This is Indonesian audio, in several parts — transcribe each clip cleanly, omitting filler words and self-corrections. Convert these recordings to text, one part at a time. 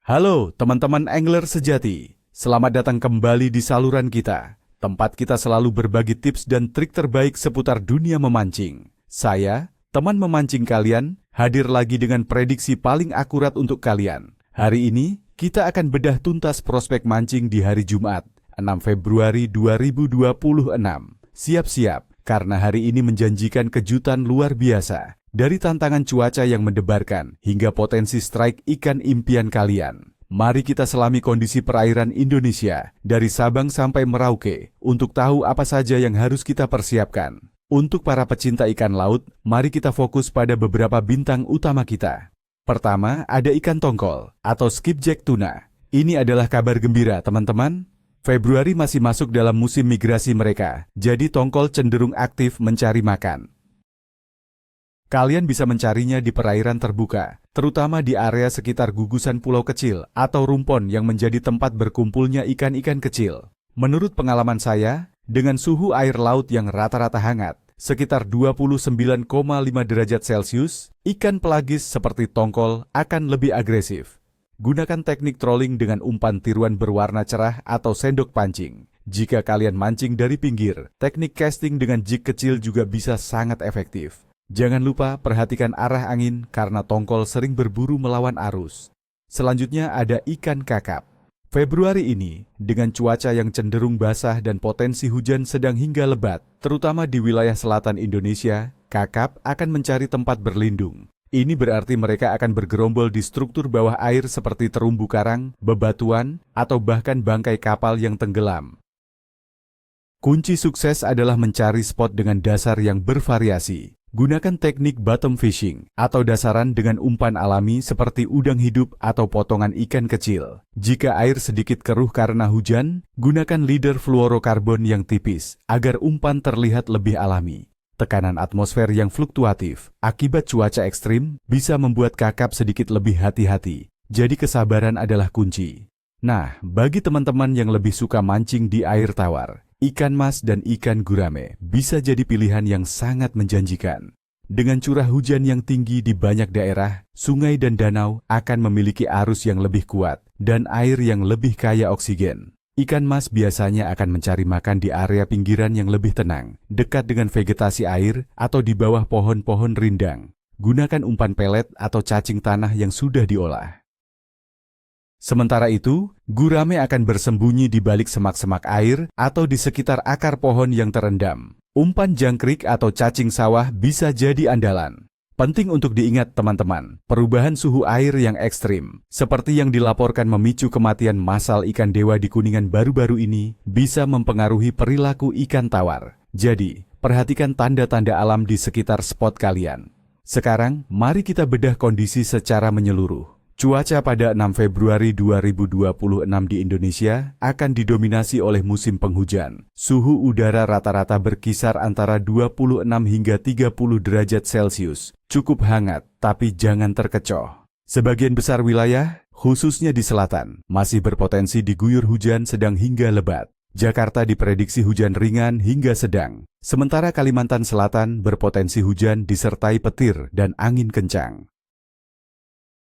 Halo teman-teman angler sejati, selamat datang kembali di saluran kita, tempat kita selalu berbagi tips dan trik terbaik seputar dunia memancing. Saya, teman memancing kalian, hadir lagi dengan prediksi paling akurat untuk kalian. Hari ini, kita akan bedah tuntas prospek mancing di hari Jumat, 6 Februari 2026. Siap-siap, karena hari ini menjanjikan kejutan luar biasa. Dari tantangan cuaca yang mendebarkan hingga potensi strike ikan impian kalian. Mari kita selami kondisi perairan Indonesia dari Sabang sampai Merauke untuk tahu apa saja yang harus kita persiapkan. Untuk para pecinta ikan laut, mari kita fokus pada beberapa bintang utama kita. Pertama, ada ikan tongkol atau skipjack tuna. Ini adalah kabar gembira, teman-teman. Februari masih masuk dalam musim migrasi mereka, jadi tongkol cenderung aktif mencari makan. Kalian bisa mencarinya di perairan terbuka, terutama di area sekitar gugusan pulau kecil atau rumpon yang menjadi tempat berkumpulnya ikan-ikan kecil. Menurut pengalaman saya, dengan suhu air laut yang rata-rata hangat, sekitar 29,5 derajat Celcius, ikan pelagis seperti tongkol akan lebih agresif. Gunakan teknik trolling dengan umpan tiruan berwarna cerah atau sendok pancing. Jika kalian mancing dari pinggir, teknik casting dengan jig kecil juga bisa sangat efektif. Jangan lupa perhatikan arah angin karena tongkol sering berburu melawan arus. Selanjutnya ada ikan kakap. Februari ini, dengan cuaca yang cenderung basah dan potensi hujan sedang hingga lebat, terutama di wilayah selatan Indonesia, kakap akan mencari tempat berlindung. Ini berarti mereka akan bergerombol di struktur bawah air seperti terumbu karang, bebatuan, atau bahkan bangkai kapal yang tenggelam. Kunci sukses adalah mencari spot dengan dasar yang bervariasi. Gunakan teknik bottom fishing atau dasaran dengan umpan alami seperti udang hidup atau potongan ikan kecil. Jika air sedikit keruh karena hujan, gunakan leader fluorokarbon yang tipis agar umpan terlihat lebih alami. Tekanan atmosfer yang fluktuatif akibat cuaca ekstrim bisa membuat kakap sedikit lebih hati-hati. Jadi kesabaran adalah kunci. Nah, bagi teman-teman yang lebih suka mancing di air tawar, ikan mas dan ikan gurame bisa jadi pilihan yang sangat menjanjikan. Dengan curah hujan yang tinggi di banyak daerah, sungai dan danau akan memiliki arus yang lebih kuat dan air yang lebih kaya oksigen. Ikan mas biasanya akan mencari makan di area pinggiran yang lebih tenang, dekat dengan vegetasi air atau di bawah pohon-pohon rindang. Gunakan umpan pelet atau cacing tanah yang sudah diolah. Sementara itu, gurame akan bersembunyi di balik semak-semak air atau di sekitar akar pohon yang terendam. Umpan jangkrik atau cacing sawah bisa jadi andalan. Penting untuk diingat teman-teman, perubahan suhu air yang ekstrim, seperti yang dilaporkan memicu kematian massal ikan dewa di Kuningan baru-baru ini, bisa mempengaruhi perilaku ikan tawar. Jadi, perhatikan tanda-tanda alam di sekitar spot kalian. Sekarang, mari kita bedah kondisi secara menyeluruh. Cuaca pada 6 Februari 2026 di Indonesia akan didominasi oleh musim penghujan. Suhu udara rata-rata berkisar antara 26 hingga 30 derajat Celcius. Cukup hangat, tapi jangan terkecoh. Sebagian besar wilayah, khususnya di selatan, masih berpotensi diguyur hujan sedang hingga lebat. Jakarta diprediksi hujan ringan hingga sedang. Sementara Kalimantan Selatan berpotensi hujan disertai petir dan angin kencang.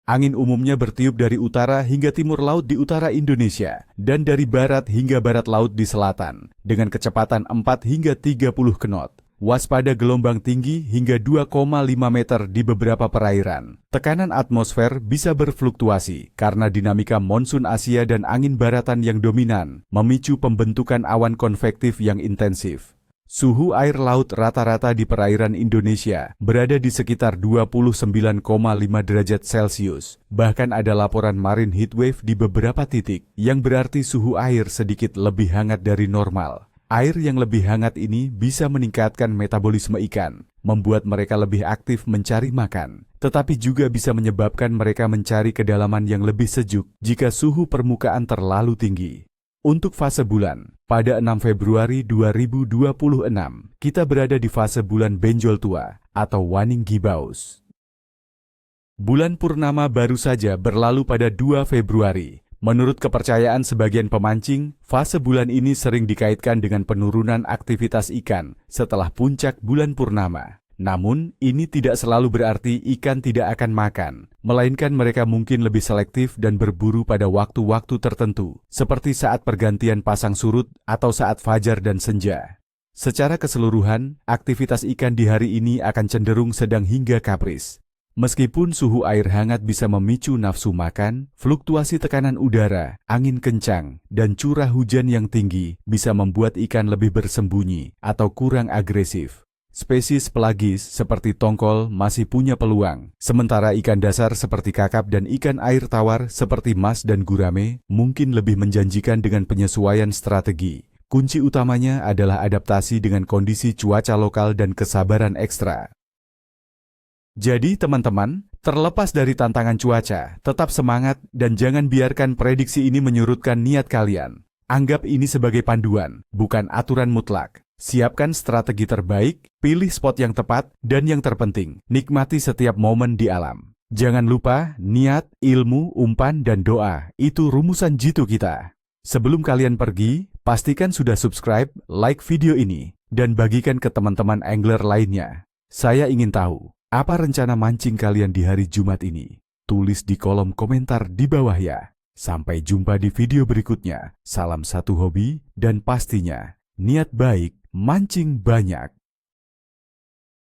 Angin umumnya bertiup dari utara hingga timur laut di utara Indonesia dan dari barat hingga barat laut di selatan dengan kecepatan 4 hingga 30 knot. Waspada gelombang tinggi hingga 2,5 meter di beberapa perairan. Tekanan atmosfer bisa berfluktuasi karena dinamika monsun Asia dan angin baratan yang dominan memicu pembentukan awan konvektif yang intensif. Suhu air laut rata-rata di perairan Indonesia berada di sekitar 29,5 derajat Celcius. Bahkan ada laporan marine heatwave di beberapa titik, yang berarti suhu air sedikit lebih hangat dari normal. Air yang lebih hangat ini bisa meningkatkan metabolisme ikan, membuat mereka lebih aktif mencari makan, tetapi juga bisa menyebabkan mereka mencari kedalaman yang lebih sejuk jika suhu permukaan terlalu tinggi. Untuk fase bulan, pada 6 Februari 2026, kita berada di fase bulan benjol tua atau waning gibaus. Bulan purnama baru saja berlalu pada 2 Februari. Menurut kepercayaan sebagian pemancing, fase bulan ini sering dikaitkan dengan penurunan aktivitas ikan setelah puncak bulan purnama. Namun, ini tidak selalu berarti ikan tidak akan makan, melainkan mereka mungkin lebih selektif dan berburu pada waktu-waktu tertentu, seperti saat pergantian pasang surut atau saat fajar dan senja. Secara keseluruhan, aktivitas ikan di hari ini akan cenderung sedang hingga kapris. Meskipun suhu air hangat bisa memicu nafsu makan, fluktuasi tekanan udara, angin kencang, dan curah hujan yang tinggi bisa membuat ikan lebih bersembunyi atau kurang agresif. Spesies pelagis seperti tongkol masih punya peluang, sementara ikan dasar seperti kakap dan ikan air tawar seperti mas dan gurame mungkin lebih menjanjikan dengan penyesuaian strategi. Kunci utamanya adalah adaptasi dengan kondisi cuaca lokal dan kesabaran ekstra. Jadi teman-teman, terlepas dari tantangan cuaca, tetap semangat dan jangan biarkan prediksi ini menyurutkan niat kalian. Anggap ini sebagai panduan, bukan aturan mutlak. Siapkan strategi terbaik, pilih spot yang tepat, dan yang terpenting, nikmati setiap momen di alam. Jangan lupa, niat, ilmu, umpan, dan doa, itu rumusan jitu kita. Sebelum kalian pergi, pastikan sudah subscribe, like video ini, dan bagikan ke teman-teman angler lainnya. Saya ingin tahu, apa rencana mancing kalian di hari Jumat ini? Tulis di kolom komentar di bawah ya. Sampai jumpa di video berikutnya. Salam satu hobi, dan pastinya, niat baik, mancing banyak.